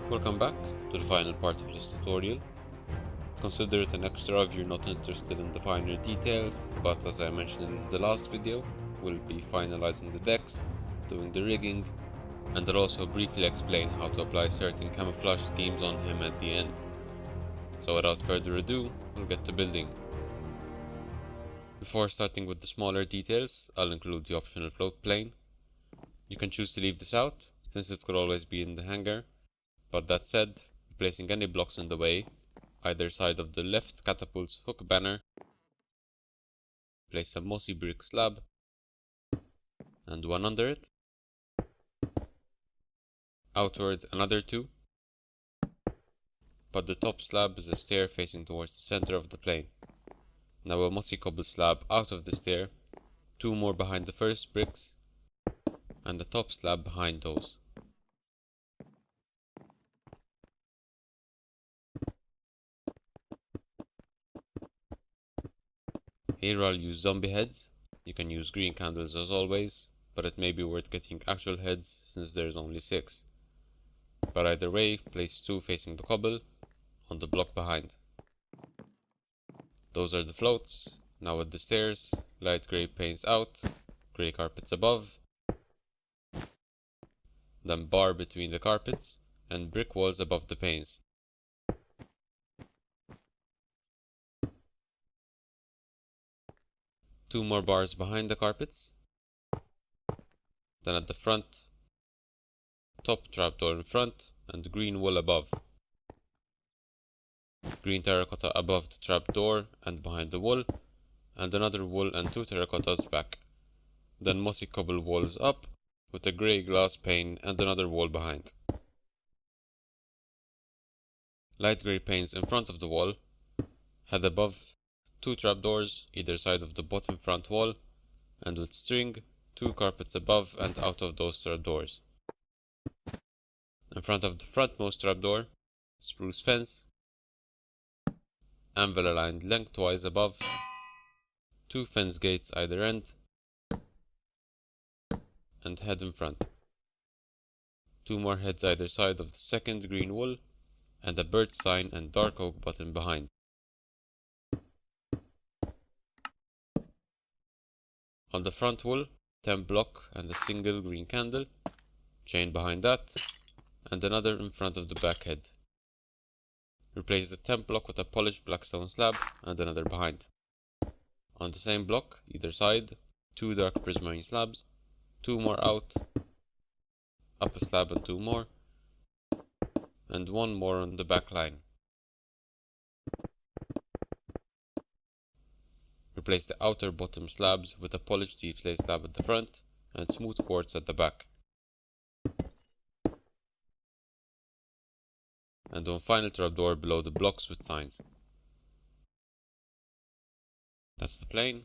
Welcome back to the final part of this tutorial. Consider it an extra if you're not interested in the finer details, but as I mentioned in the last video, we'll be finalizing the decks, doing the rigging, and I'll also briefly explain how to apply certain camouflage schemes on him at the end. So without further ado, we'll get to building. Before starting with the smaller details, I'll include the optional float plane. You can choose to leave this out, since it could always be in the hangar, but that said, replacing any blocks in the way, either side of the left catapult's hook banner, place a mossy brick slab, and one under it, outward another two, but the top slab is a stair facing towards the center of the plane. Now a mossy cobble slab out of the stair, two more behind the first bricks, and the top slab behind those. Here I'll use zombie heads. You can use green candles as always, but it may be worth getting actual heads since there's only 6. But either way, place 2 facing the cobble on the block behind. Those are the floats. Now with the stairs, light grey panes out, grey carpets above, then bar between the carpets, and brick walls above the panes. Two more bars behind the carpets. Then at the front, top trapdoor in front, and green wool above. Green terracotta above the trapdoor and behind the wool, and another wool and 2 terracottas back. Then mossy cobble walls up, with a grey glass pane and another wall behind. Light grey panes in front of the wall, head above, 2 trapdoors either side of the bottom front wall, and with string, 2 carpets above and out of those trapdoors. In front of the frontmost trapdoor, spruce fence, anvil aligned lengthwise above, 2 fence gates either end, and head in front. 2 more heads either side of the second green wool, and a birch sign and dark oak button behind. On the front wool, 10 block and a single green candle, chain behind that, and another in front of the back head. Replace the 10 block with a polished black stone slab and another behind. On the same block, either side, 2 dark prismarine slabs, 2 more out, up a slab and 2 more, and 1 more on the back line. Replace the outer bottom slabs with a polished deep slate slab at the front and smooth quartz at the back. And one final trapdoor below the blocks with signs. That's the plane,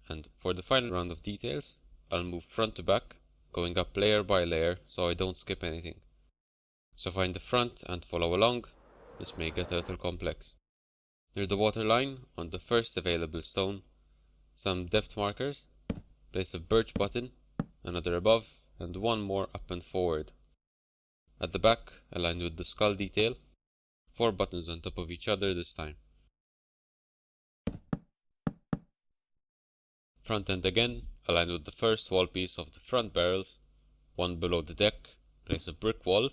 and for the final round of details, I'll move front to back, going up layer by layer so I don't skip anything. So find the front and follow along. This may get a little complex. Near the water line, on the first available stone, some depth markers, place a birch button, another above, and 1 more up and forward. At the back, aligned with the skull detail, 4 buttons on top of each other this time. Front end again, aligned with the first wall piece of the front barrels, 1 below the deck, place a brick wall,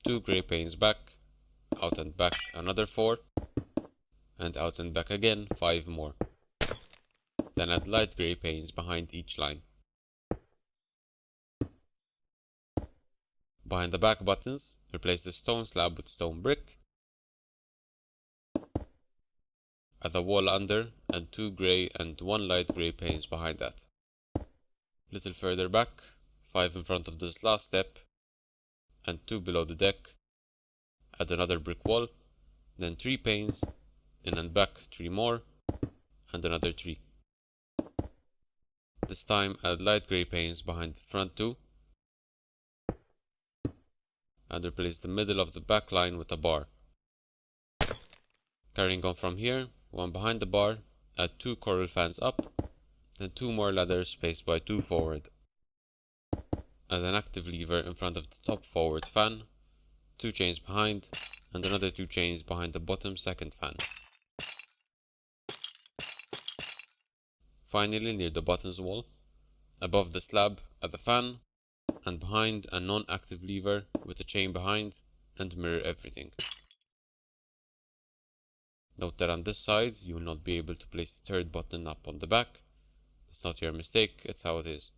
2 grey panes back, out and back another 4, and out and back again 5 more. Then add light grey panes behind each line. Behind the back buttons, replace the stone slab with stone brick, add a wall under and 2 grey and 1 light grey panes behind that. Little further back, 5 in front of this last step, and 2 below the deck, add another brick wall, then 3 panes, in and back 3 more, and another 3. This time add light grey panes behind the front 2, and replace the middle of the back line with a bar. Carrying on from here, 1 behind the bar, add 2 coral fans up, then 2 more ladders spaced by 2 forward. Add an active lever in front of the top forward fan, 2 chains behind, and another 2 chains behind the bottom second fan. Finally, near the bottoms wall, above the slab at the fan, and behind a non-active lever with a chain behind, and mirror everything. Note that on this side you will not be able to place the third button up on the back. It's not your mistake, it's how it is.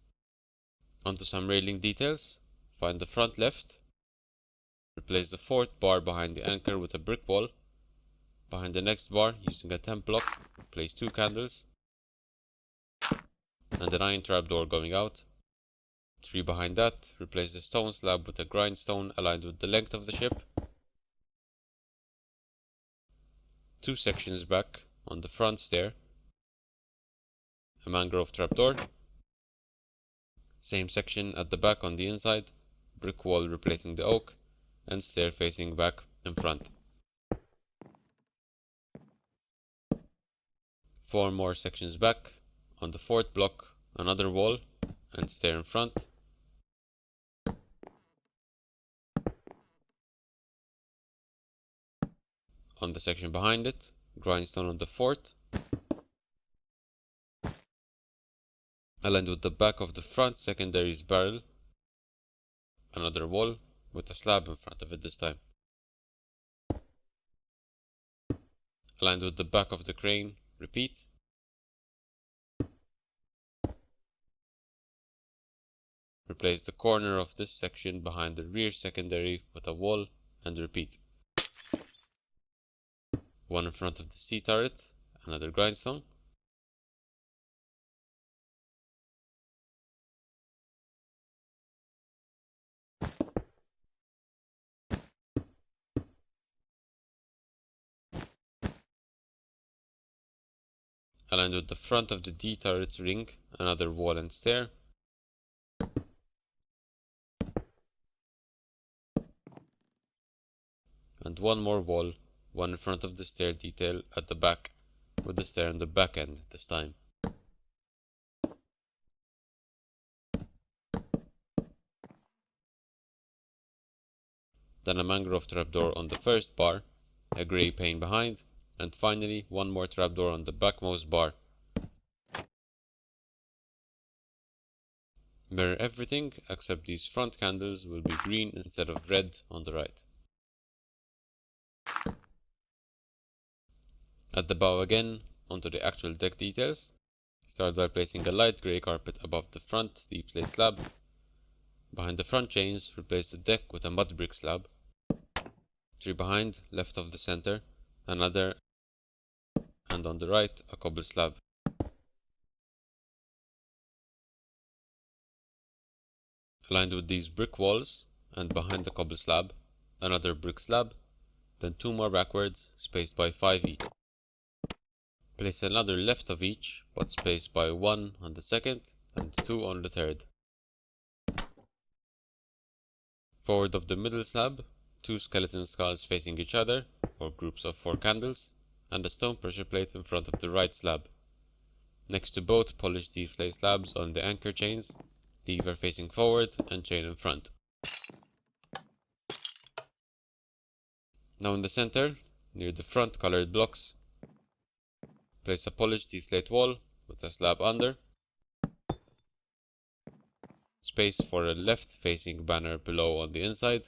Onto some railing details. Find the front left. Replace the fourth bar behind the anchor with a brick wall. Behind the next bar, using a temp block, place 2 candles and an iron trapdoor going out. 3 behind that, replace the stone slab with a grindstone aligned with the length of the ship. 2 sections back on the front stair, a mangrove trapdoor. Same section at the back on the inside, brick wall replacing the oak, and stair facing back in front. 4 more sections back on the fourth block, another wall and stair in front. On the section behind it, grindstone on the fourth, aligned with the back of the front secondary's barrel, another wall with a slab in front of it this time. Aligned with the back of the crane, repeat. Replace the corner of this section behind the rear secondary with a wall and repeat. 1 in front of the sea turret, another grindstone. Aligned with the front of the D turret's ring, another wall and stair. And 1 more wall, 1 in front of the stair detail at the back, with the stair on the back end this time. Then a mangrove trapdoor on the first bar, a grey pane behind, and finally 1 more trapdoor on the backmost bar. Mirror everything except these front candles will be green instead of red on the right. At the bow again, onto the actual deck details. Start by placing a light grey carpet above the front deep slate slab. Behind the front chains, replace the deck with a mud brick slab. 3 behind, left of the center, another, and on the right, a cobble slab. Aligned with these brick walls, and behind the cobble slab, another brick slab, then 2 more backwards, spaced by 5 each. Place another left of each, but spaced by 1 on the second, and 2 on the third. Forward of the middle slab, 2 skeleton skulls facing each other, or groups of 4 candles, and a stone pressure plate in front of the right slab. Next to both polished deep slate slabs on the anchor chains, lever facing forward and chain in front. Now in the center, near the front colored blocks, place a polished deep slate wall with a slab under, space for a left facing banner below on the inside,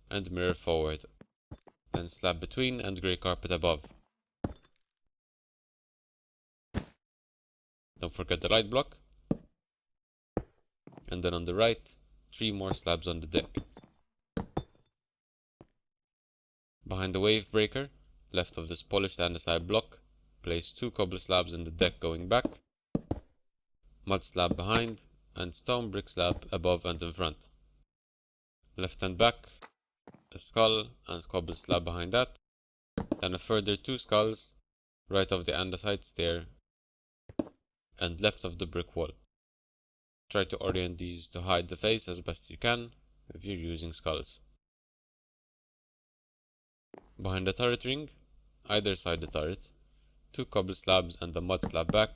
and mirror forward, then slab between and grey carpet above. Don't forget the light block, and then on the right, 3 more slabs on the deck. Behind the wave breaker, left of this polished andesite block, place 2 cobble slabs in the deck going back, mud slab behind, and stone brick slab above and in front. Left and back, a skull and cobble slab behind that, then a further 2 skulls, right of the andesite stair, and left of the brick wall. Try to orient these to hide the face as best you can if you're using skulls. Behind the turret ring, either side the turret, 2 cobble slabs and a mud slab back,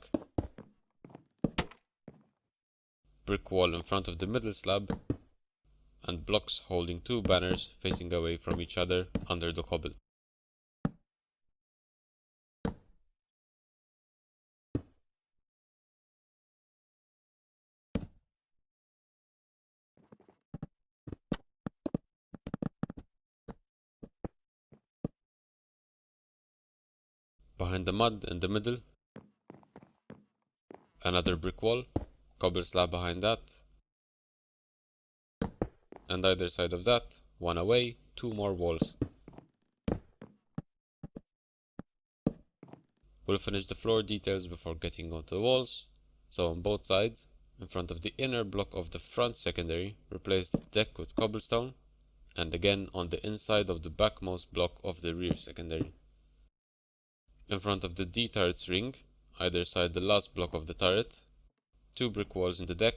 brick wall in front of the middle slab, and blocks holding two banners facing away from each other under the cobble. Behind the mud in the middle, another brick wall, cobble slab behind that, and either side of that, one away, two more walls. We'll finish the floor details before getting onto the walls. So on both sides, in front of the inner block of the front secondary, replace the deck with cobblestone, and again on the inside of the backmost block of the rear secondary. In front of the D turret's ring, either side the last block of the turret, two brick walls in the deck,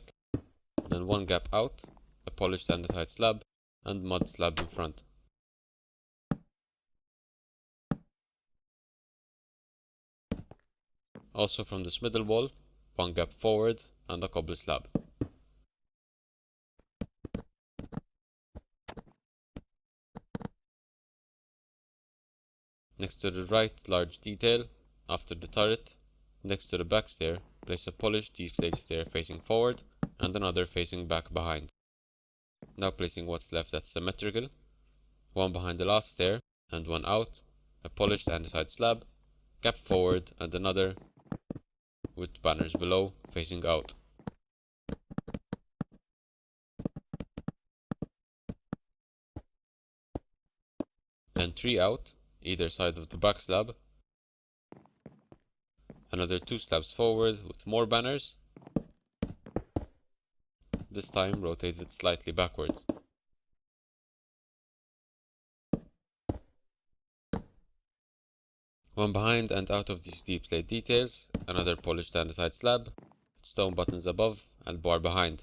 then one gap out, a polished andesite slab, and mud slab in front. Also from this middle wall, one gap forward and a cobble slab. Next to the right large detail, after the turret, next to the back stair, place a polished D-plate stair facing forward and another facing back behind. Now placing what's left that's symmetrical, one behind the last stair and one out, a polished andesite slab, gap forward and another with banners below facing out. Then three out, either side of the back slab, another two slabs forward with more banners, this time rotated slightly backwards. One behind and out of these deep slate details, another polished andesite slab, stone buttons above and bar behind.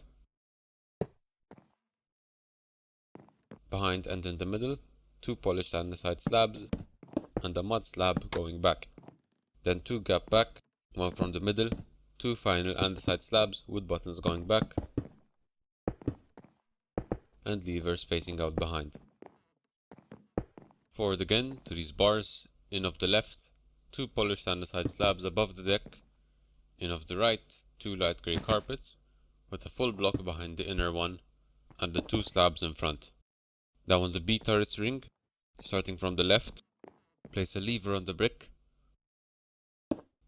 Behind and in the middle, two polished andesite slabs and a mud slab going back. Then two gap back, one from the middle, two final andesite slabs with buttons going back, and levers facing out behind. Forward again to these bars, in of the left, two polished andesite slabs above the deck, in of the right, two light grey carpets, with a full block behind the inner one, and the two slabs in front. Now on the B turret's ring, starting from the left, place a lever on the brick,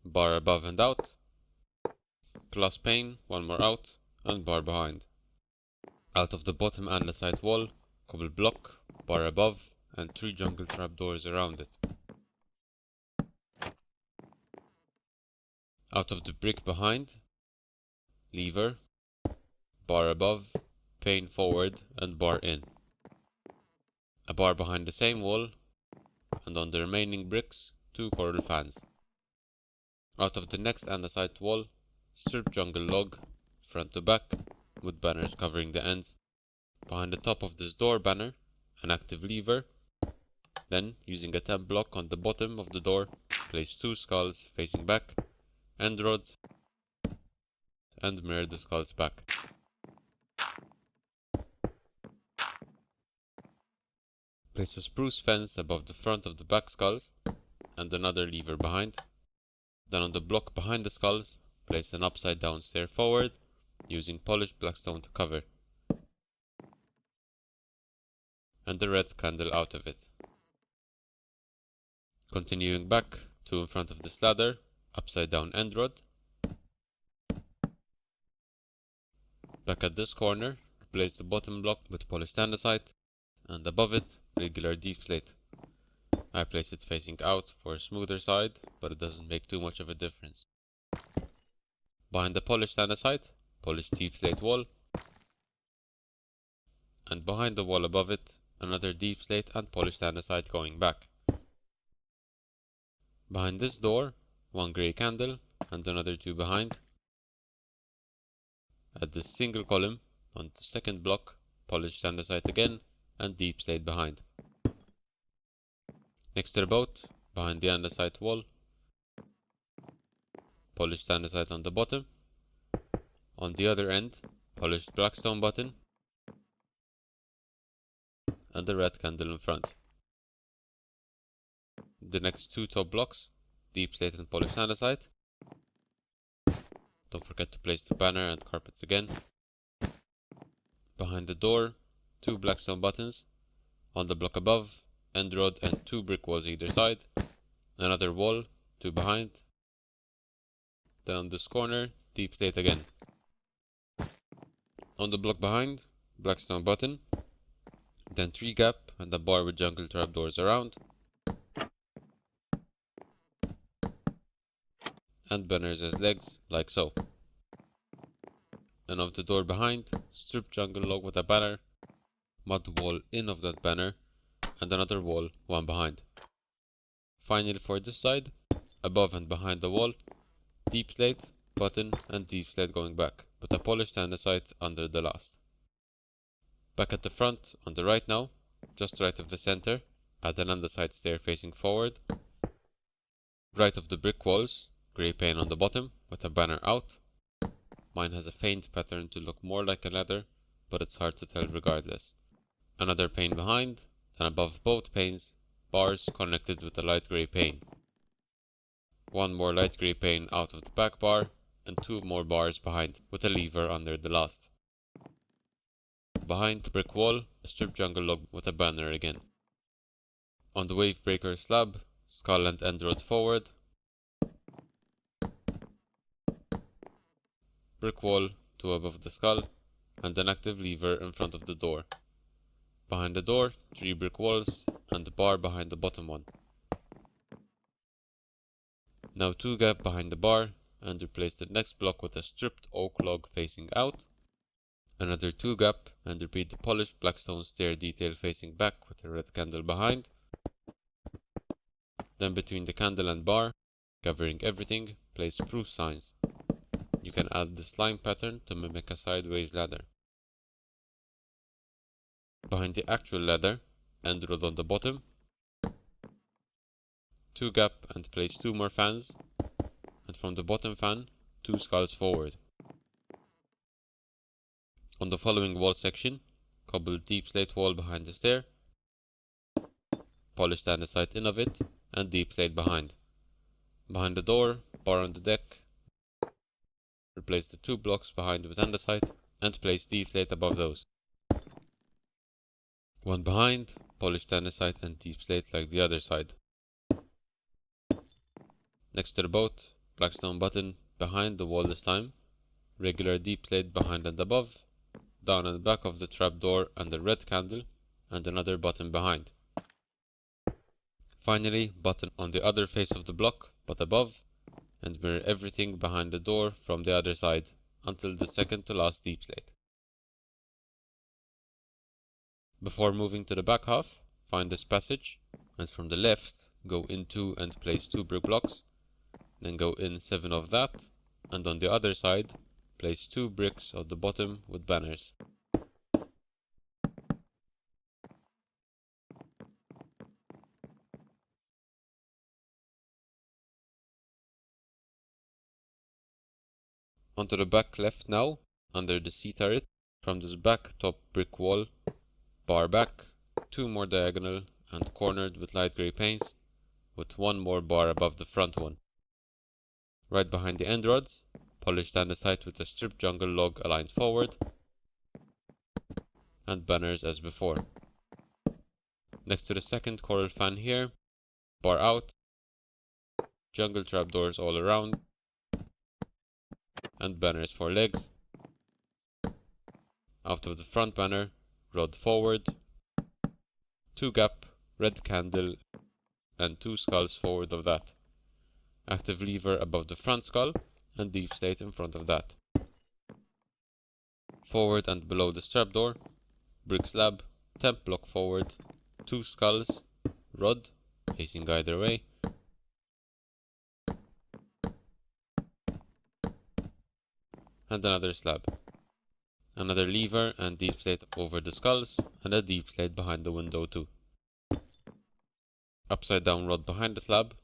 bar above and out, glass pane, one more out, and bar behind. Out of the bottom andesite wall, cobble block, bar above, and three jungle trapdoors around it. Out of the brick behind, lever, bar above, pane forward, and bar in. A bar behind the same wall, and on the remaining bricks, two coral fans. Out of the next andesite wall, strip jungle log, front to back, with banners covering the ends. Behind the top of this door banner, an active lever. Then, using a temp block on the bottom of the door, place two skulls facing back, end rods, and mirror the skulls back. Place a spruce fence above the front of the back skulls, and another lever behind. Then on the block behind the skulls, place an upside down stair forward, using polished black stone to cover, and a red candle out of it. Continuing back, two in front of this ladder, upside down end rod. Back at this corner, replace the bottom block with polished andesite, and above it, regular deep slate. I place it facing out for a smoother side, but it doesn't make too much of a difference. Behind the polished andesite, polished deep slate wall, and behind the wall above it, another deep slate and polished andesite going back. Behind this door, one grey candle, and another two behind. At this single column, on the second block, polished andesite again, and deep slate behind. Next to the boat, behind the andesite wall, polished andesite on the bottom. On the other end, polished blackstone button, and the red candle in front. The next two top blocks, deep slate and polished andesite. Don't forget to place the banner and carpets again. Behind the door, two black stone buttons. On the block above, end rod and two brick walls either side. Another wall, two behind. Then on this corner, deep slate again. On the block behind, black stone button. Then tree gap and a bar with jungle trapdoors around. And banners as legs, like so. And of the door behind, strip jungle log with a banner, mud wall in of that banner, and another wall, one behind. Finally for this side, above and behind the wall, deep slate, button, and deep slate going back, with a polished andesite under the last. Back at the front, on the right now, just right of the center, add an andesite stair facing forward. Right of the brick walls, grey pane on the bottom, with a banner out. Mine has a faint pattern to look more like a ladder, but it's hard to tell regardless. Another pane behind, then above both panes, bars connected with a light grey pane. One more light grey pane out of the back bar, and two more bars behind, with a lever under the last. Behind the brick wall, a strip jungle log with a banner again. On the wave breaker slab, skull and end rod forward. Brick wall, two above the skull, and an active lever in front of the door. Behind the door, three brick walls, and the bar behind the bottom one. Now two gap behind the bar, and replace the next block with a stripped oak log facing out. Another two gap, and repeat the polished black stone stair detail facing back with a red candle behind. Then between the candle and bar, covering everything, place spruce signs. You can add the slime pattern to mimic a sideways ladder. Behind the actual ladder, end rod on the bottom. Two gap and place two more fans, and from the bottom fan, two skulls forward. On the following wall section, cobble deep slate wall behind the stair, polished andesite in of it, and deep slate behind. Behind the door, bar on the deck. Replace the two blocks behind with andesite, and place deep slate above those. One behind, polished andesite and deep slate like the other side. Next to the boat, black stone button behind the wall this time, regular deep slate behind and above, down and back of the trapdoor and the red candle, and another button behind. Finally, button on the other face of the block, but above, and mirror everything behind the door from the other side, until the second to last deep slate. Before moving to the back half, find this passage, and from the left, go into and place two brick blocks, then go in 7 of that, and on the other side, place two bricks at the bottom with banners. Onto the back left now, under the sea turret, from this back top brick wall, bar back, two more diagonal and cornered with light grey panes, with one more bar above the front one. Right behind the end rods, polished andesite with a strip jungle log aligned forward, and banners as before. Next to the second coral fan here, bar out, jungle trapdoors all around, and banners for legs. Out of the front banner, rod forward, two gap, red candle, and two skulls forward of that. Active lever above the front skull, and deep slate in front of that. Forward and below the strap door, brick slab, temp block forward, two skulls, rod, facing either way, and another slab. Another lever and deep slate over the skulls, and a deep slate behind the window too. Upside down rod behind the slab,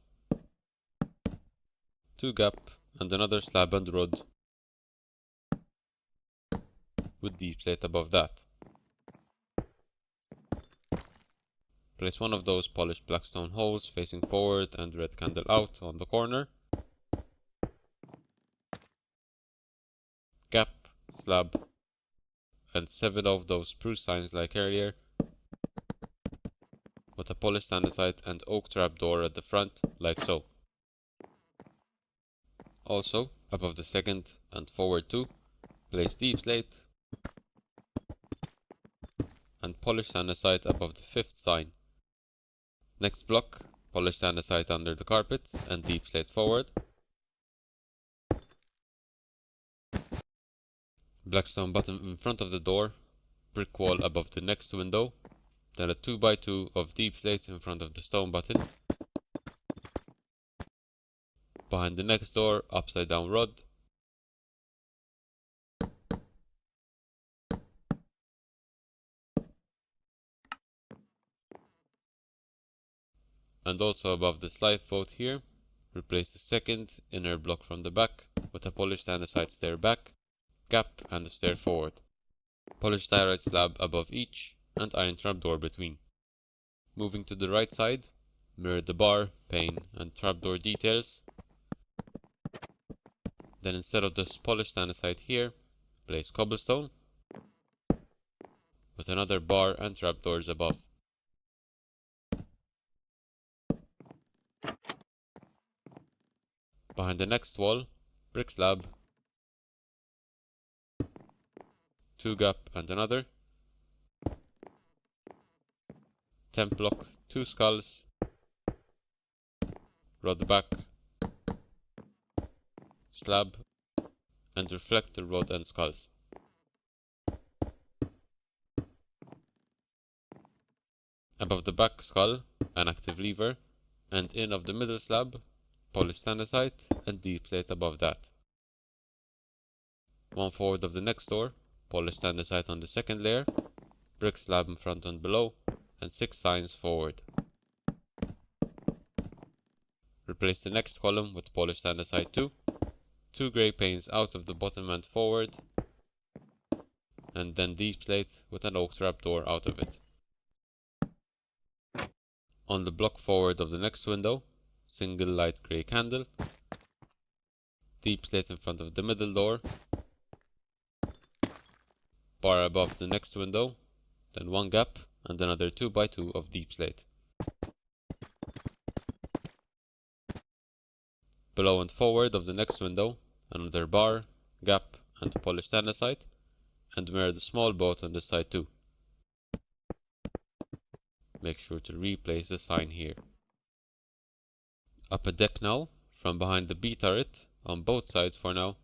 two gap, and another slab and rod with deep slate above that. Place one of those polished black stone holes facing forward and red candle out on the corner. Gap, slab, and 7 of those spruce signs like earlier, with a polished andesite and oak trapdoor at the front, like so. Also, above the second and forward two, place deep slate and polished andesite above the 5th sign. Next block, polished andesite under the carpet and deep slate forward. Blackstone bottom in front of the door, brick wall above the next window, then a 2x2 of deep slate in front of the stone button. Behind the next door, upside down rod. And also above this lifeboat here, replace the second inner block from the back with a polished andesite stair back, gap and a stair forward. Polished diorite slab above each and iron trapdoor between. Moving to the right side, mirror the bar, pane and trapdoor details. Then instead of this polished andesite here, place cobblestone with another bar and trapdoors above. Behind the next wall, brick slab, 2 gap and another, 10 block, 2 skulls, rod back, slab, and reflector rod and skulls. Above the back skull, an active lever, and in of the middle slab, polished andesite and deep slate above that. One forward of the next door, polished andesite on the second layer, brick slab in front and below, and 6 signs forward. Replace the next column with polished andesite too, 2 grey panes out of the bottom and forward, and then deep slate with an oak trapdoor out of it. On the block forward of the next window, single light grey candle, deep slate in front of the middle door, bar above the next window, then 1 gap and another 2x2 of deep slate. Below and forward of the next window, another bar, gap and polished andesite, and mirror the small boat on this side too. Make sure to replace the sign here. Up a deck now, from behind the B turret, on both sides for now.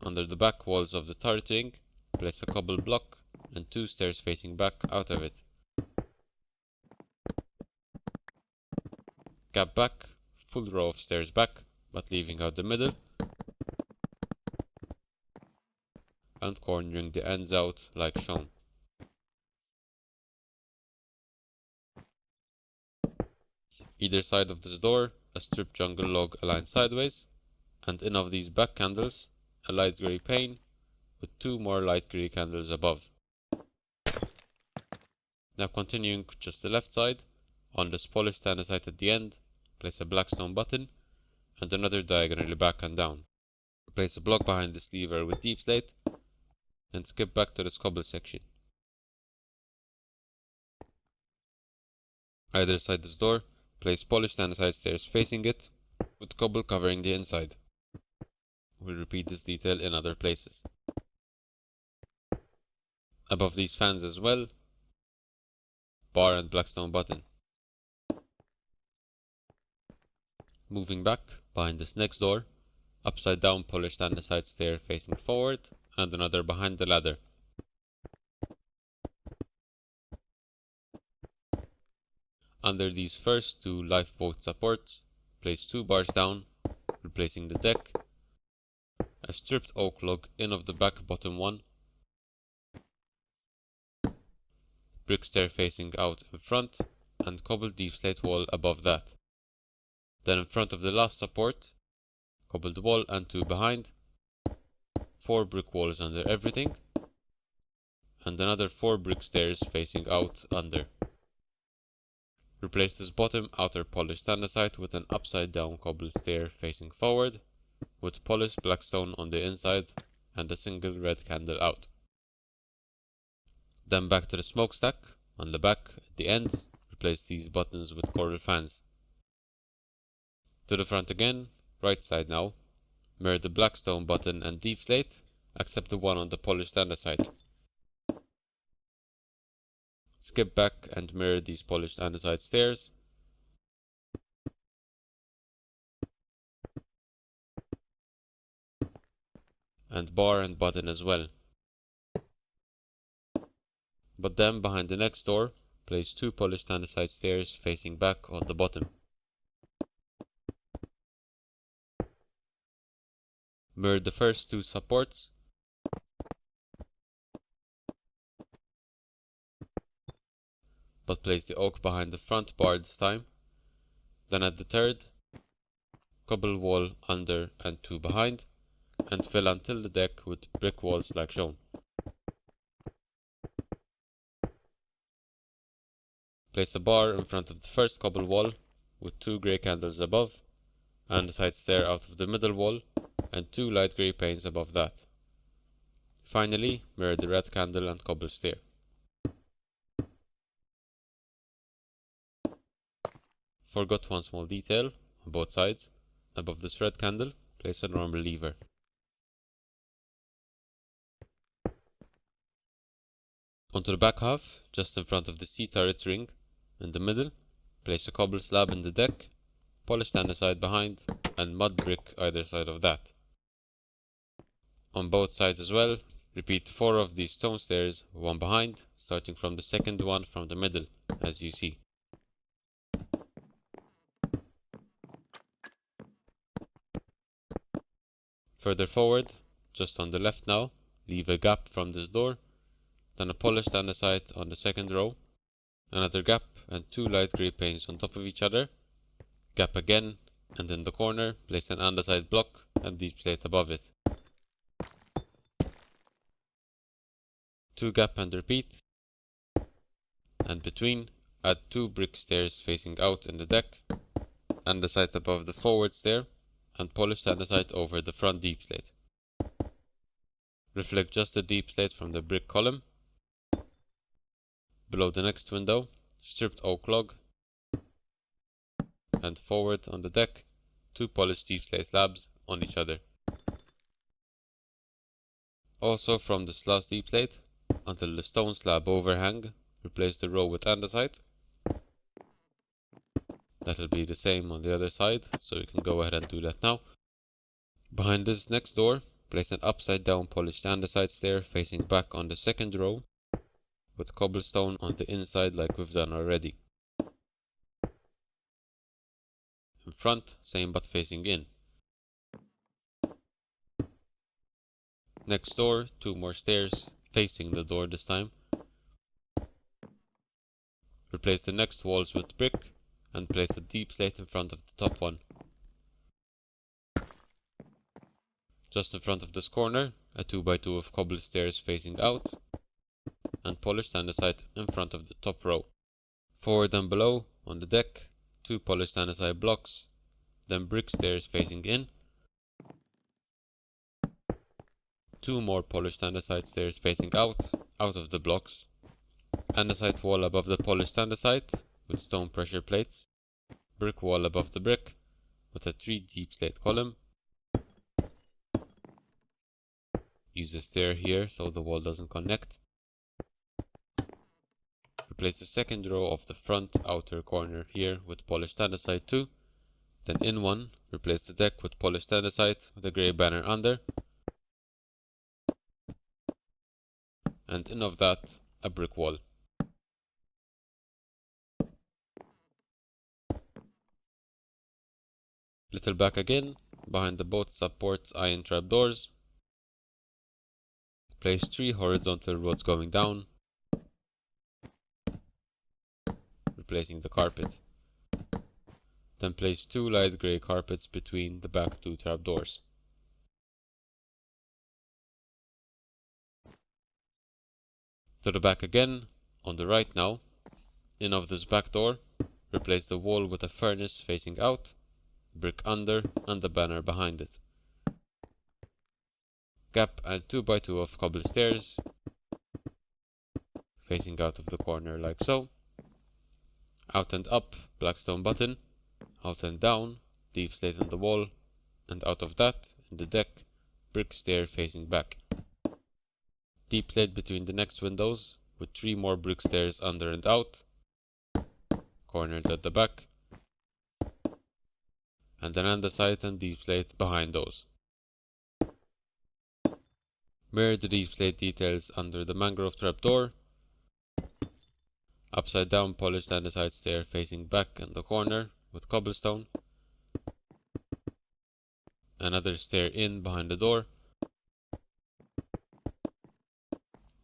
Under the back walls of the turreting, place a cobble block and 2 stairs facing back out of it. Gap back, full row of stairs back, but leaving out the middle, and cornering the ends out like shown. Either side of this door, a strip jungle log aligned sideways, and in of these back candles, a light grey pane with 2 more light grey candles above. Now continuing just the left side, on this polished andesite at the end, place a black stone button and another diagonally back and down. Place a block behind this lever with deep slate and skip back to this cobble section. Either side this door, place polished andesite stairs facing it, with cobble covering the inside. We'll repeat this detail in other places. Above these fans as well, bar and black stone button. Moving back, behind this next door, upside down polished andesite stair facing forward, and another behind the ladder. Under these first 2 lifeboat supports, place 2 bars down, replacing the deck, a stripped oak log in of the back bottom one, brick stair facing out in front, and cobbled deep slate wall above that. Then in front of the last support, cobbled wall and 2 behind, 4 brick walls under everything, and another 4 brick stairs facing out under. Replace this bottom outer polished andesite with an upside down cobble stair facing forward, with polished black stone on the inside and a single red candle out. Then back to the smokestack. On the back, at the end, replace these buttons with coral fans. To the front again, right side now. Mirror the black stone button and deep slate, except the one on the polished andesite. Skip back and mirror these polished andesite stairs. And bar and button as well. But then behind the next door, place 2 polished andesite stairs facing back on the bottom. Mirror the first 2 supports. But place the oak behind the front bar this time. Then add the third, cobble wall under and 2 behind, and fill until the deck with brick walls like shown. Place a bar in front of the first cobble wall with 2 grey candles above, andesite stair out of the middle wall, and 2 light grey panes above that. Finally, mirror the red candle and cobble stair. Forgot one small detail on both sides. Above this red candle, place a normal lever. Onto the back half, just in front of the sea turret ring, in the middle, place a cobble slab in the deck, polished andesite behind, and mud brick either side of that. On both sides as well, repeat 4 of these stone stairs, one behind, starting from the second one from the middle, as you see. Further forward, just on the left now, leave a gap from this door, then a polished andesite on the second row, another gap and 2 light grey panes on top of each other, gap again, and in the corner place an andesite block and deep slate above it. 2 gap and repeat, and between add 2 brick stairs facing out in the deck, andesite above the forward stair, and polished andesite over the front deep slate. Reflect just the deep slate from the brick column. Below the next window, stripped oak log, and forward on the deck, 2 polished deep slate slabs on each other. Also from this last deep slate, until the stone slab overhang, replace the row with andesite. That'll be the same on the other side, so you can go ahead and do that now. Behind this next door, place an upside down polished andesite stair facing back on the second row, with cobblestone on the inside like we've done already. In front, same but facing in. Next door, 2 more stairs, facing the door this time. Replace the next walls with brick, and place a deep slate in front of the top one. Just in front of this corner, a 2x2 of cobble stairs facing out, and polished andesite in front of the top row. Forward and below, on the deck, 2 polished andesite blocks, then brick stairs facing in, 2 more polished andesite stairs facing out of the blocks, andesite wall above the polished andesite with stone pressure plates, brick wall above the brick with a 3 deep slate column. Use a stair here so the wall doesn't connect. Replace the second row of the front outer corner here with polished andesite too. Then in one, replace the deck with polished andesite with a grey banner under. And in of that, a brick wall. Little back again, behind the both supports iron trapdoors. Place 3 horizontal rods going down, replacing the carpet. Then place 2 light grey carpets between the back 2 trapdoors. To the back again, on the right now, in of this back door, replace the wall with a furnace facing out, brick under, and the banner behind it. Gap and 2x2 of cobble stairs facing out of the corner like so. Out and up, black stone button. Out and down, deep slate in the wall, and out of that, in the deck, brick stair facing back. Deep slate between the next windows, with 3 more brick stairs under and out, corners at the back, and an andesite and deep slate behind those. Mirror the deep slate details under the mangrove trapdoor. Upside down polished andesite stair facing back in the corner with cobblestone. Another stair in behind the door.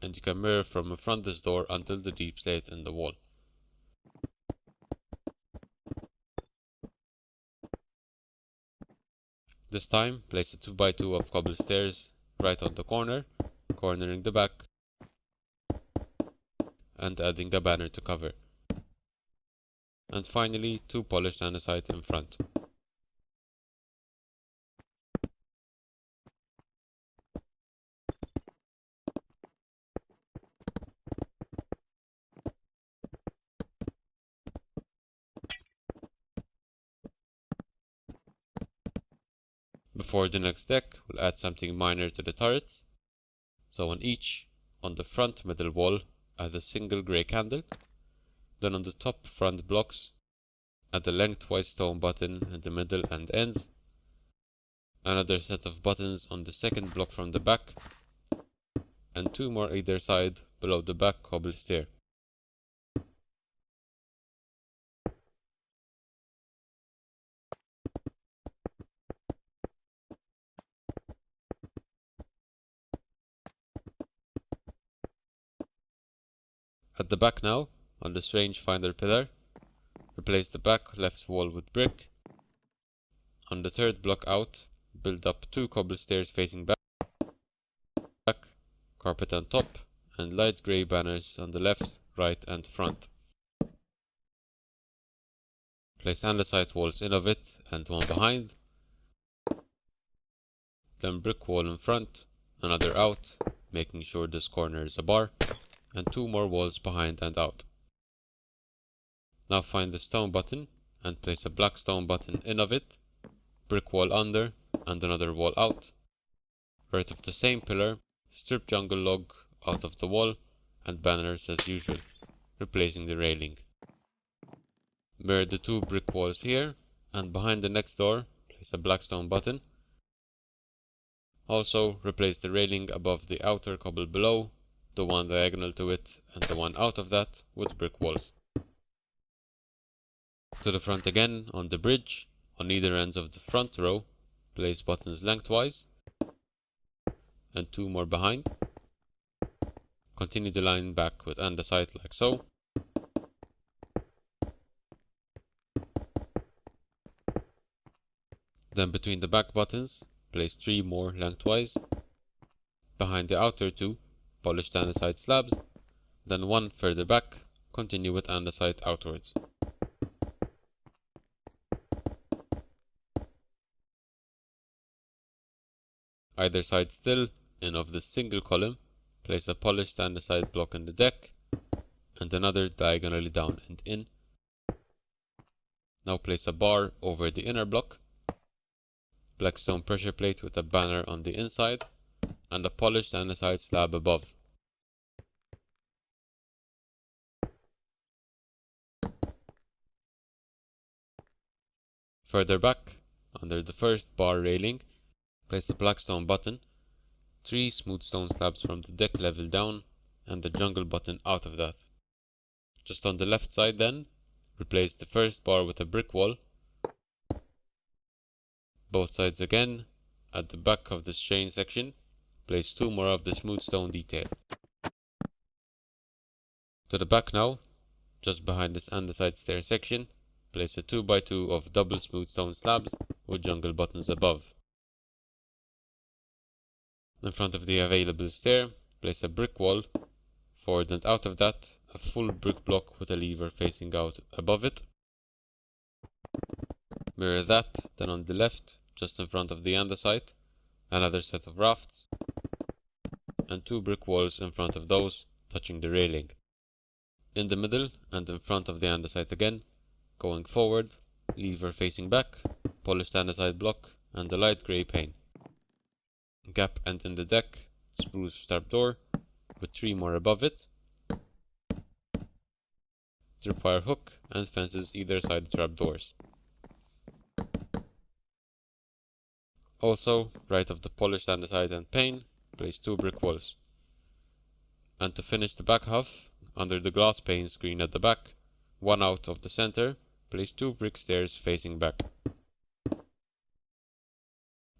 And you can mirror from in front this door until the deep slate in the wall. This time, place a 2x2 of cobble stairs right on the corner, cornering the back, and adding a banner to cover. And finally, 2 polished andesite in front. Before the next deck, we'll add something minor to the turrets. So on each, on the front middle wall, add a single grey candle. Then on the top front blocks, add a lengthwise stone button in the middle and ends. Another set of buttons on the second block from the back, and 2 more either side below the back cobble stair. At the back now, on the range finder pillar, replace the back left wall with brick. On the third block out, build up 2 cobble stairs facing back, carpet on top, and light grey banners on the left, right and front. Place andesite walls in of it and 1 behind. Then brick wall in front, another out, making sure this corner is a bar, and 2 more walls behind and out. Now find the stone button and place a black stone button in of it, brick wall under and another wall out. Right of the same pillar, strip jungle log out of the wall and banners as usual, replacing the railing. Mirror the 2 brick walls here, and behind the next door, place a black stone button. Also, replace the railing above the outer cobble below, the one diagonal to it, and the one out of that with brick walls. To the front again, on the bridge, on either ends of the front row, place buttons lengthwise, and 2 more behind. Continue the line back with andesite like so. Then between the back buttons, place 3 more lengthwise. Behind the outer 2, polished andesite slabs. Then 1 further back, continue with andesite outwards. Either side still, in of the single column, place a polished andesite block in the deck, and another diagonally down and in. Now place a bar over the inner block, black stone pressure plate with a banner on the inside, and a polished andesite slab above. Further back, under the first bar railing, place a black stone button, 3 smooth stone slabs from the deck level down, and the jungle button out of that. Just on the left side then, replace the first bar with a brick wall. Both sides again, at the back of this chain section, place 2 more of the smooth stone detail. To the back now, just behind this andesite stair section, place a 2x2 of double smooth stone slabs with jungle buttons above. In front of the available stair, place a brick wall. Forward and out of that, a full brick block with a lever facing out above it. Mirror that, then on the left, just in front of the andesite, another set of rafts, and 2 brick walls in front of those, touching the railing. In the middle and in front of the andesite again, going forward, lever facing back, polished andesite block, and a light grey pane. Gap end in the deck, spruce trapdoor, with 3 more above it, tripwire hook, and fences either side the trapdoors. Also, right of the polished andesite and pane, place 2 brick walls. And to finish the back half, under the glass pane screen at the back, 1 out of the center, place 2 brick stairs facing back.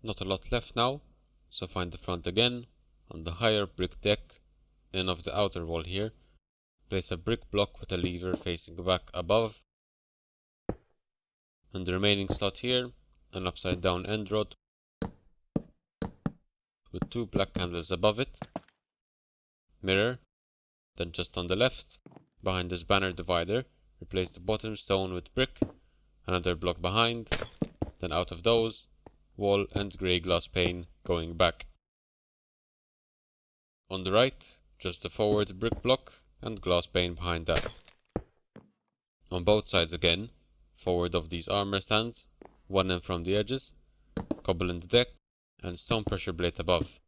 Not a lot left now, so find the front again, on the higher brick deck, in of the outer wall here, place a brick block with a lever facing back above, and the remaining slot here, an upside down end rod with 2 black candles above it, mirror, then just on the left, behind this banner divider, replace the bottom stone with brick, another block behind, then out of those, wall and grey glass pane going back. On the right, just the forward brick block and glass pane behind that. On both sides again, forward of these armor stands, 1 in from the edges, cobble in the deck, and stone pressure plate above.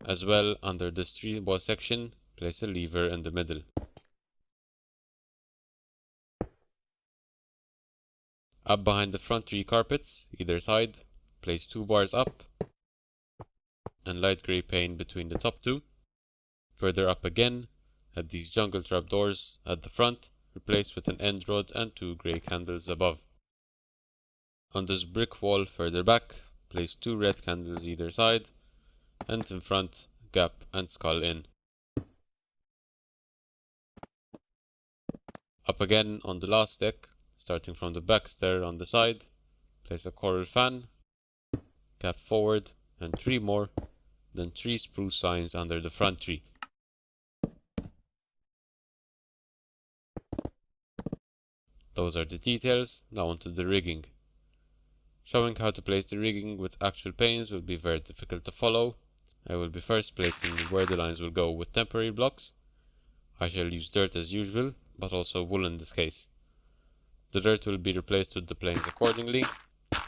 As well, under this 3 wall section, place a lever in the middle. Up behind the front 3 carpets, either side, place 2 bars up, and light grey pane between the top 2. Further up again, at these jungle trapdoors at the front, replace with an end rod and 2 grey candles above. On this brick wall further back, place 2 red candles either side, and in front, gap and skull in. Up again on the last deck, starting from the back stair on the side, place a coral fan, gap forward, and 3 more, then 3 spruce signs under the front tree. Those are the details, now onto the rigging. Showing how to place the rigging with actual panes will be very difficult to follow. I will be first placing where the lines will go with temporary blocks. I shall use dirt as usual, but also wool in this case. The dirt will be replaced with the planes accordingly,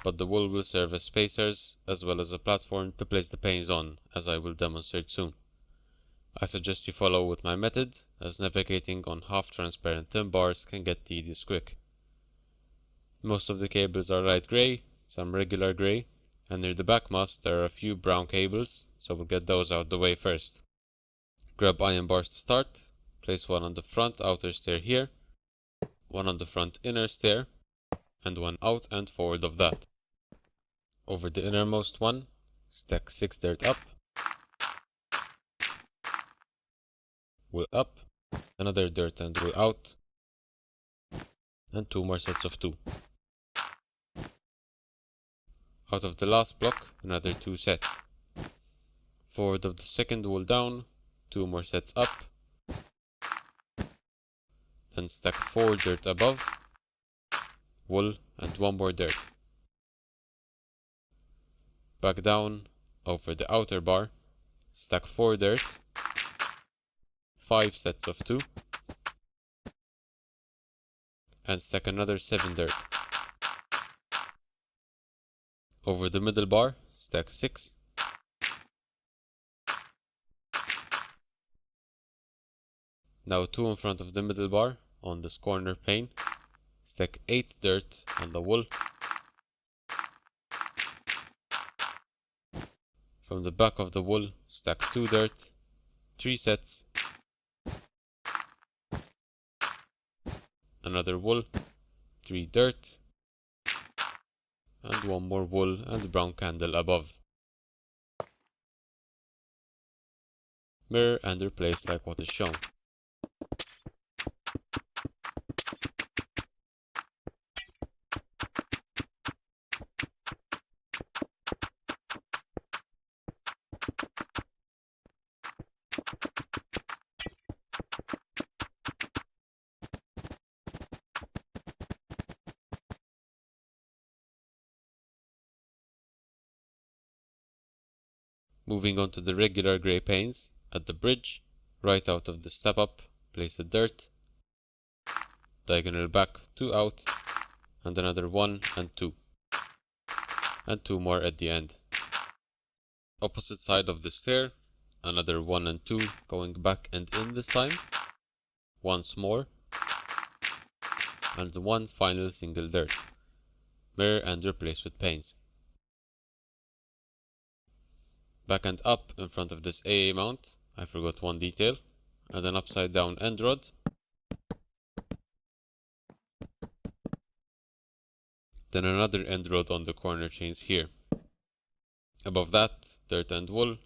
but the wool will serve as spacers, as well as a platform to place the panes on, as I will demonstrate soon. I suggest you follow with my method, as navigating on half-transparent tin bars can get tedious quick. Most of the cables are light grey, some regular grey, and near the back mast there are a few brown cables, so we'll get those out the way first. Grab iron bars to start, place 1 on the front outer stair here, 1 on the front inner stair, and 1 out and forward of that. Over the innermost one, stack 6 dirt up, wool up, another dirt and wool out, and 2 more sets of 2. Out of the last block, another 2 sets. Forward of the second wool down, 2 more sets up, then stack 4 dirt above, wool, and 1 more dirt. Back down, over the outer bar, stack 4 dirt, 5 sets of 2, and stack another 7 dirt. Over the middle bar, stack 6, now 2 in front of the middle bar on this corner pane, stack 8 dirt on the wool. From the back of the wool, stack 2 dirt, 3 sets, another wool, 3 dirt, and 1 more wool and brown candle above. Mirror and replace like what is shown. Moving on to the regular grey panes at the bridge, right out of the step up, place a dirt, diagonal back 2 out, and another 1 and 2, and 2 more at the end. Opposite side of the stair, another 1 and 2 going back and in this time, once more, and one final single dirt. Mirror and replace with panes. Back and up in front of this AA mount, I forgot one detail, and an upside down end rod. Then another end rod on the corner chains here. Above that, dirt and wool.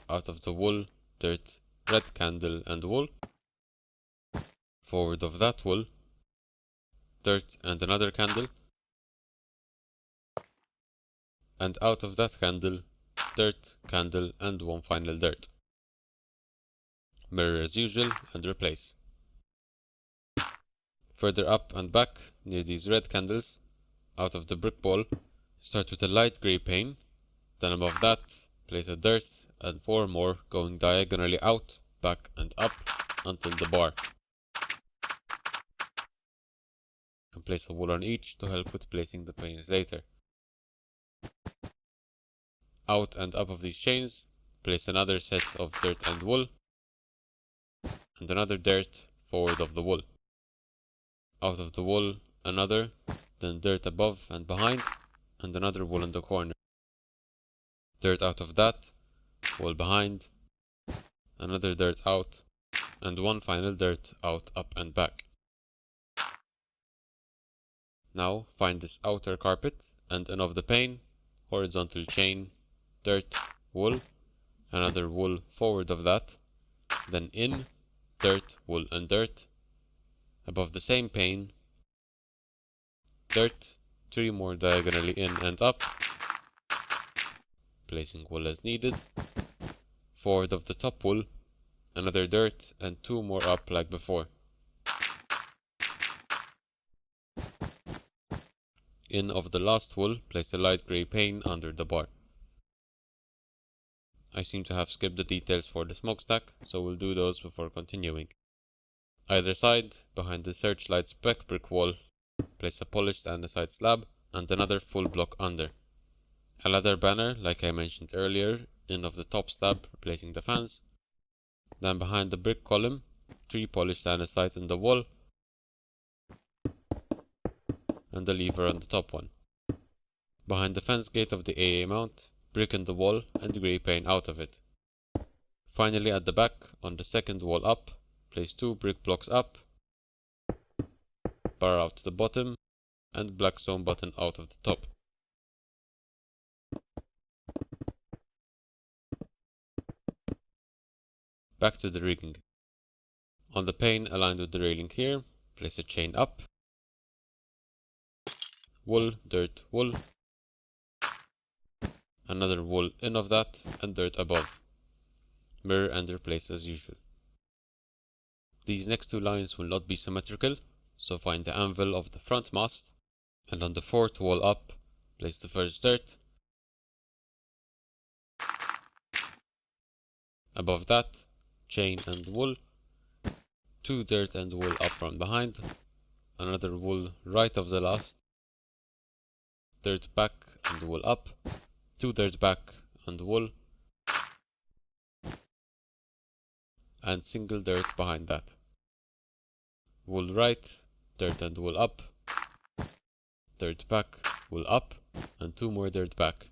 Out of the wool, dirt, red candle and wool. Forward of that wool, dirt and another candle. And out of that candle, dirt, candle and one final dirt. Mirror as usual and replace. Further up and back, near these red candles, out of the brick wall, start with a light grey pane, then above that, place a dirt and 4 more going diagonally out, back and up until the bar. And place a wool on each to help with placing the panes later. Out and up of these chains, place another set of dirt and wool, and another dirt forward of the wool. Out of the wool, another, then dirt above and behind, and another wool in the corner. Dirt out of that, wool behind, another dirt out, and one final dirt out, up and back. Now find this outer carpet and end of the pane, horizontal chain, dirt, wool, another wool forward of that, then in, dirt, wool and dirt. Above the same pane, dirt, 3 more diagonally in and up, placing wool as needed. Forward of the top wool, another dirt and 2 more up like before. In of the last wool, place a light grey pane under the bar. I seem to have skipped the details for the smokestack, so we'll do those before continuing. Either side, behind the searchlight spec brick wall, place a polished andesite slab and another full block under. A ladder banner, like I mentioned earlier, in of the top slab, replacing the fans. Then behind the brick column, 3 polished andesite in the wall, and a lever on the top one. Behind the fence gate of the AA mount, brick in the wall and grey pane out of it. Finally at the back, on the second wall up, place 2 brick blocks up, bar out to the bottom, and black stone button out of the top. Back to the rigging. On the pane aligned with the railing here, place a chain up, wool, dirt, wool, another wool in of that, and dirt above. Mirror and replace as usual. These next 2 lines will not be symmetrical, so find the anvil of the front mast, and on the 4th wall up, place the first dirt. Above that, chain and wool, 2 dirt and wool up from behind, another wool right of the last, dirt back and wool up, 2 dirt back and wool, and single dirt behind that. Wool right, dirt and wool up, dirt back, wool up, and 2 more dirt back.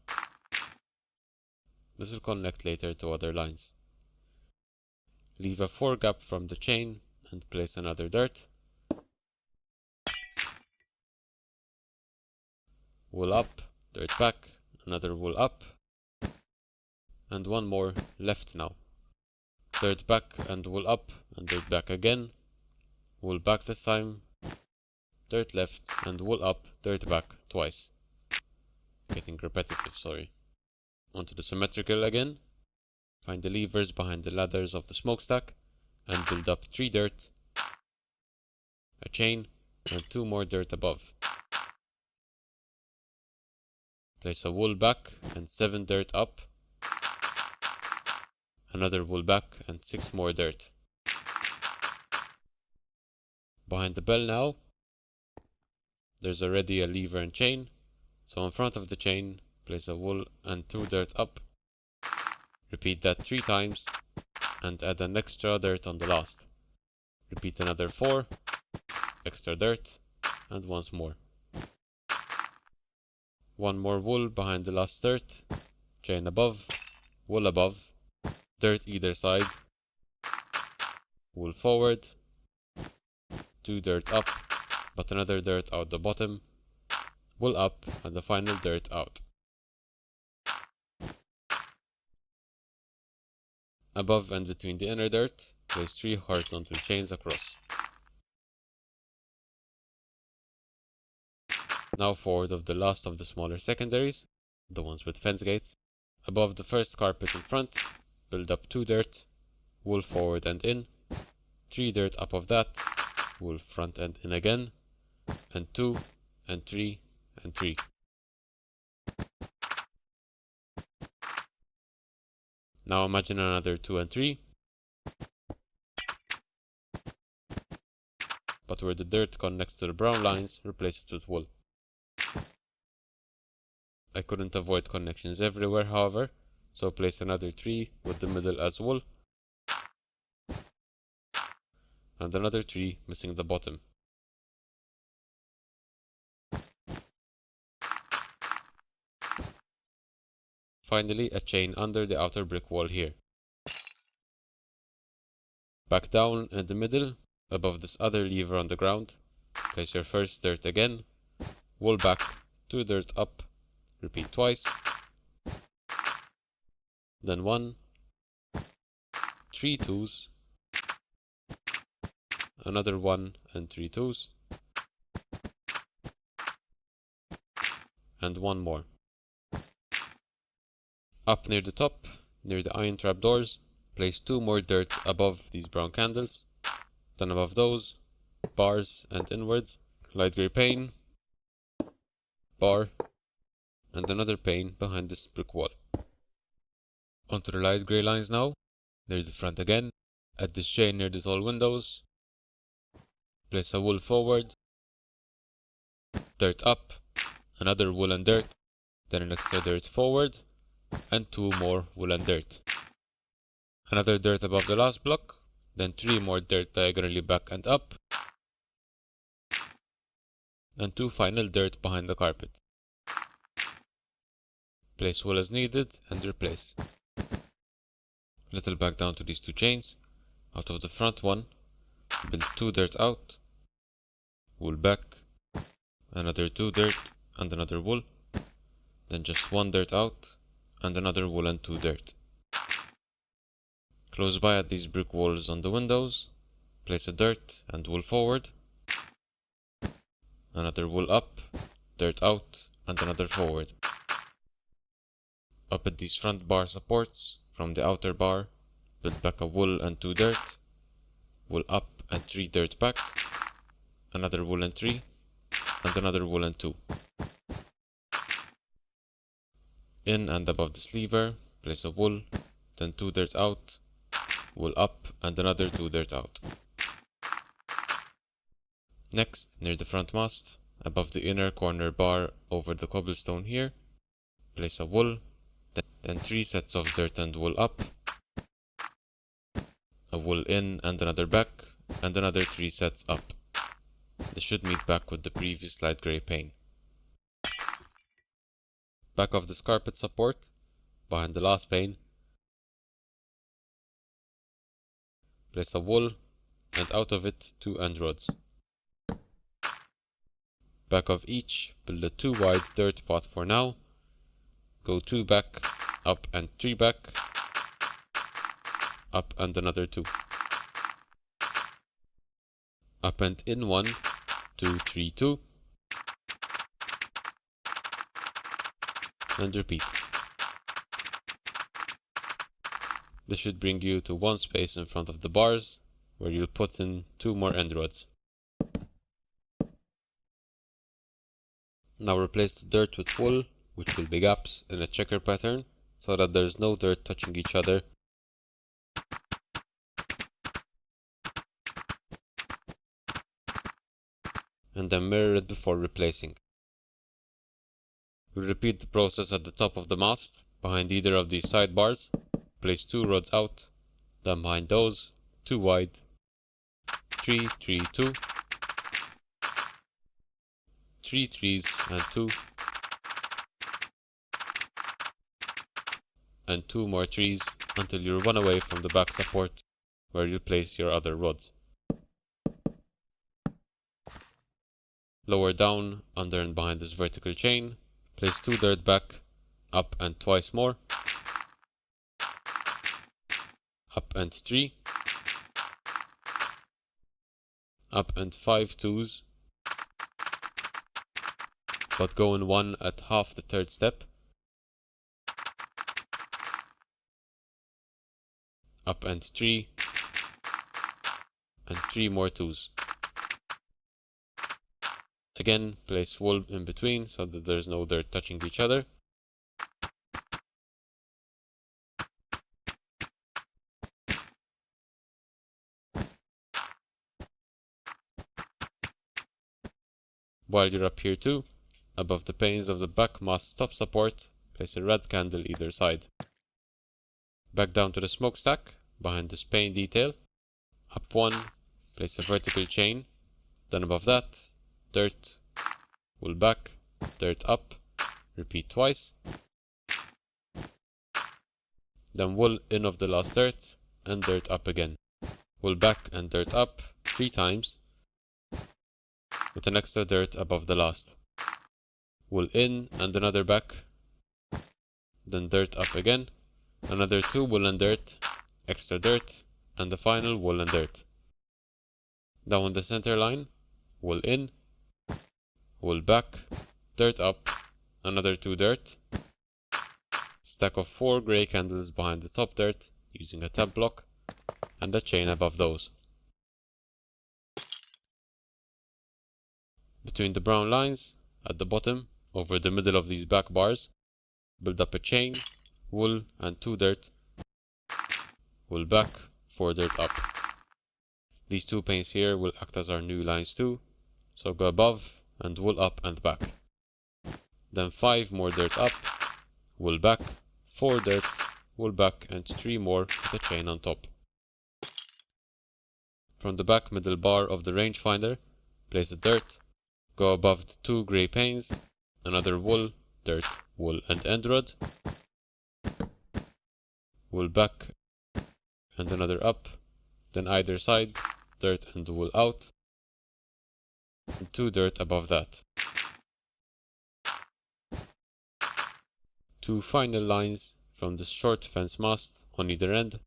This will connect later to other lines. Leave a 4 gap from the chain and place another dirt. Wool up, dirt back, another wool up, and 1 more left now. Dirt back and wool up, and dirt back again. Wool back this time, dirt left, and wool up, dirt back twice. Getting repetitive, sorry. Onto the symmetrical again. Find the levers behind the ladders of the smokestack and build up 3 dirt, a chain, and 2 more dirt above. Place a wool back and 7 dirt up. Another wool back and 6 more dirt. Behind the bell now, there's already a lever and chain, so in front of the chain, place a wool and 2 dirt up. Repeat that 3 times and add an extra dirt on the last. Repeat another 4, extra dirt, and once more. 1 more wool behind the last dirt, chain above, wool above, dirt either side, wool forward, 2 dirt up, but another dirt out the bottom, wool up, and the final dirt out. Above and between the inner dirt, place 3 horizontal chains across. Now forward of the last of the smaller secondaries, the ones with fence gates. Above the first carpet in front, build up 2 dirt, wool forward and in, 3 dirt up of that, wool front and in again, and 2, and 3, and 3. Now imagine another 2 and 3, but where the dirt connects to the brown lines, replace it with wool. I couldn't avoid connections everywhere, however, so place another 3 with the middle as wool, and another 3 missing the bottom. Finally, a chain under the outer brick wall here. Back down in the middle, above this other lever on the ground, place your first dirt again, wool back, 2 dirt up, repeat twice, then 1, 3 twos, another 1 and 3 twos, and 1 more. Up near the top, near the iron trapdoors, place 2 more dirt above these brown candles, then above those, bars and inward, light grey pane, bar, and another pane behind this brick wall. Onto the light grey lines now, near the front again, add this chain near the tall windows, place a wool forward, dirt up, another wool and dirt, then an extra dirt forward, and 2 more wool and dirt. Another dirt above the last block, then 3 more dirt diagonally back and up, and 2 final dirt behind the carpet. Place wool as needed and replace. Little back down to these 2 chains. Out of the front one, build 2 dirt out, wool back, another 2 dirt and another wool, then just 1 dirt out, and another wool and 2 dirt. Close by at these brick walls on the windows, place a dirt and wool forward, another wool up, dirt out, and another forward. Up at these front bar supports, from the outer bar, build back a wool and 2 dirt, wool up and 3 dirt back, another wool and 3, and another wool and 2. In and above this lever, place a wool, then 2 dirt out, wool up, and another 2 dirt out. Next, near the front mast, above the inner corner bar over the cobblestone here, place a wool, then 3 sets of dirt and wool up, a wool in and another back, and another 3 sets up. This should meet back with the previous light grey pane. Back of this carpet support, behind the last pane, place a wool, and out of it 2 end rods. Back of each, build a 2 wide dirt pot for now, go 2 back, up and 3 back, up and another 2. Up and in 1, 2, 3, 2, and repeat. This should bring you to 1 space in front of the bars, where you'll put in 2 more end rods. Now replace the dirt with wool, which will be gaps in a checker pattern so that there's no dirt touching each other. And then mirror it before replacing. We'll repeat the process at the top of the mast, behind either of these sidebars. Place 2 rods out, then behind those, 2 wide, 3, 3, 2, 3 trees and 2, and 2 more trees until you're 1 away from the back support where you place your other rods. Lower down, under and behind this vertical chain, place 2 dirt back, up and twice more, up and 3, up and 5 twos, but go in 1 at half the third step, up and 3, and 3 more twos. Again, place wool in between so that there's no dirt touching each other. While you're up here too, above the panes of the back mast top support, place a red candle either side. Back down to the smokestack, behind this pane detail. Up 1, place a vertical chain, then above that, dirt, wool back, dirt up, repeat twice. Then wool in of the last dirt, and dirt up again. Wool back and dirt up 3 times, with an extra dirt above the last. Wool in and another back, then dirt up again, another 2 wool and dirt, extra dirt, and the final wool and dirt. Down the center line, wool in, wool back, dirt up, another 2 dirt, stack of 4 grey candles behind the top dirt using a tab block, and a chain above those. Between the brown lines, at the bottom, over the middle of these back bars, build up a chain, wool and 2 dirt, wool back, 4 dirt up. These 2 panes here will act as our new lines too, so go above and wool up and back. Then 5 more dirt up, wool back, 4 dirt, wool back, and 3 more with a chain on top. From the back middle bar of the rangefinder, place a dirt, go above the 2 grey panes, another wool, dirt, wool and end rod, wool back and another up, then either side, dirt and wool out, and 2 dirt above that. 2 final lines from the short fence mast on either end,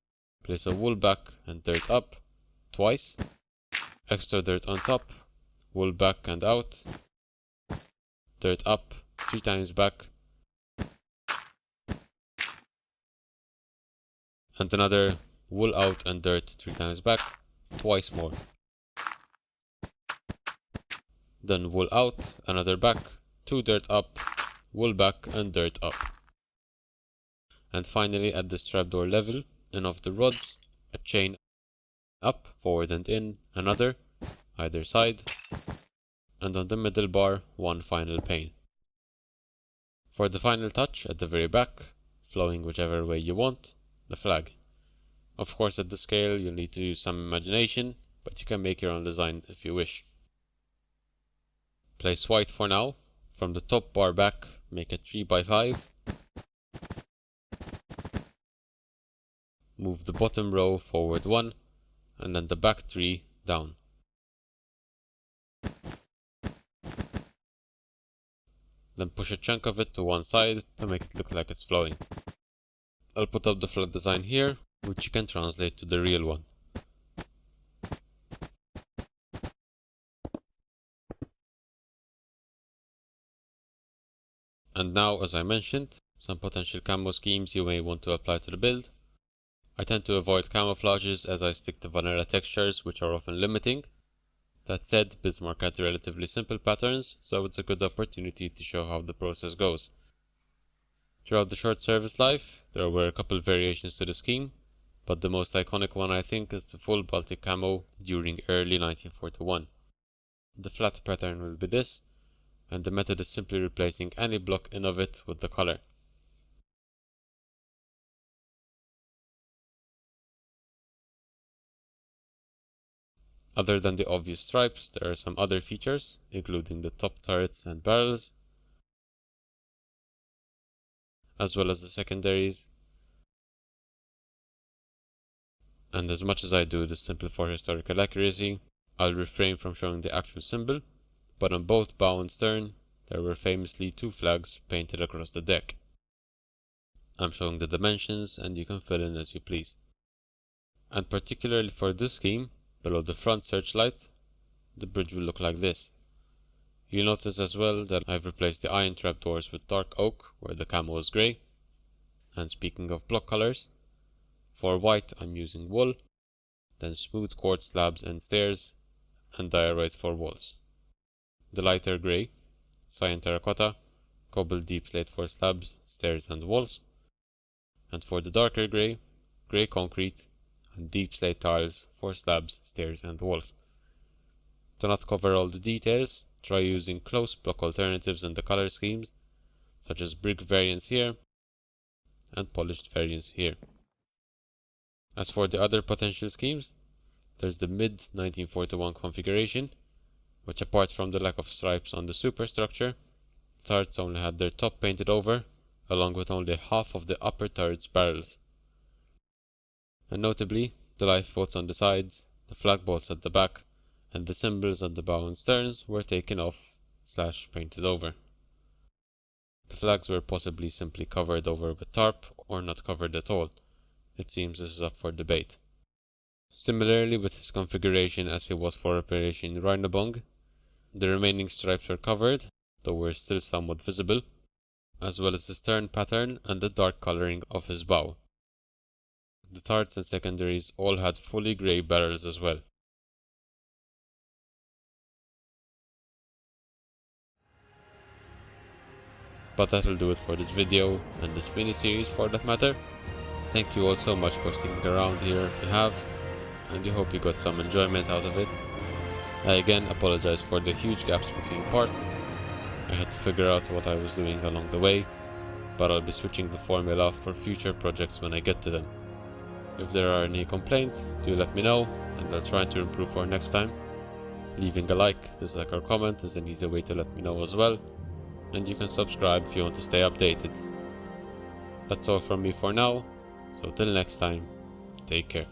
place a wool back and dirt up twice, extra dirt on top, wool back and out, dirt up 3 times back, and another wool out and dirt 3 times back, twice more. Then wool out, another back, 2 dirt up, wool back and dirt up. And finally at the trapdoor level, in of the rods, a chain up, forward and in, another, either side, and on the middle bar, 1 final pane. For the final touch at the very back, flowing whichever way you want, the flag. Of course at the scale you'll need to use some imagination, but you can make your own design if you wish. Place white for now. From the top bar back, make a 3x5. Move the bottom row forward 1, and then the back 3 down. Then push a chunk of it to one side to make it look like it's flowing. I'll put up the flag design here, which you can translate to the real one. And now, as I mentioned, some potential camo schemes you may want to apply to the build. I tend to avoid camouflages as I stick to vanilla textures, which are often limiting. That said, Bismarck had relatively simple patterns, so it's a good opportunity to show how the process goes. Throughout the short service life, there were a couple variations to the scheme, but the most iconic one I think is the full Baltic camo during early 1941. The flat pattern will be this, and the method is simply replacing any block in of it with the color. Other than the obvious stripes, there are some other features, including the top turrets and barrels, as well as the secondaries. And as much as I do this simple for historical accuracy, I'll refrain from showing the actual symbol, but on both bow and stern, there were famously two flags painted across the deck. I'm showing the dimensions, and you can fill in as you please. And particularly for this scheme, below the front searchlight, the bridge will look like this. You'll notice as well that I've replaced the iron trapdoors with dark oak, where the camo is grey. And speaking of block colors, for white I'm using wool, then smooth quartz slabs and stairs, and diorite for walls. The lighter grey, cyan terracotta, cobbled deep slate for slabs, stairs and walls. And for the darker grey, grey concrete, and deep slate tiles for slabs, stairs and walls. To not cover all the details, try using close block alternatives in the color schemes, such as brick variants here, and polished variants here. As for the other potential schemes, there's the mid-1941 configuration, which apart from the lack of stripes on the superstructure, the turrets only had their top painted over, along with only half of the upper turret's barrels. And notably, the lifeboats on the sides, the flagboats at the back, and the symbols on the bow and sterns were taken off / painted over. The flags were possibly simply covered over with tarp or not covered at all. It seems this is up for debate. Similarly with his configuration as he was for Operation Rheinebong, the remaining stripes were covered, though were still somewhat visible, as well as the stern pattern and the dark colouring of his bow. The turrets and secondaries all had fully grey barrels as well. But that'll do it for this video, and this mini-series for that matter. Thank you all so much for sticking around here if you have, and I hope you got some enjoyment out of it. I again apologize for the huge gaps between parts. I had to figure out what I was doing along the way, but I'll be switching the formula for future projects when I get to them. If there are any complaints, do let me know, and I'll try to improve for next time. Leaving a like, dislike or comment is an easy way to let me know as well, and you can subscribe if you want to stay updated. That's all from me for now, so till next time, take care.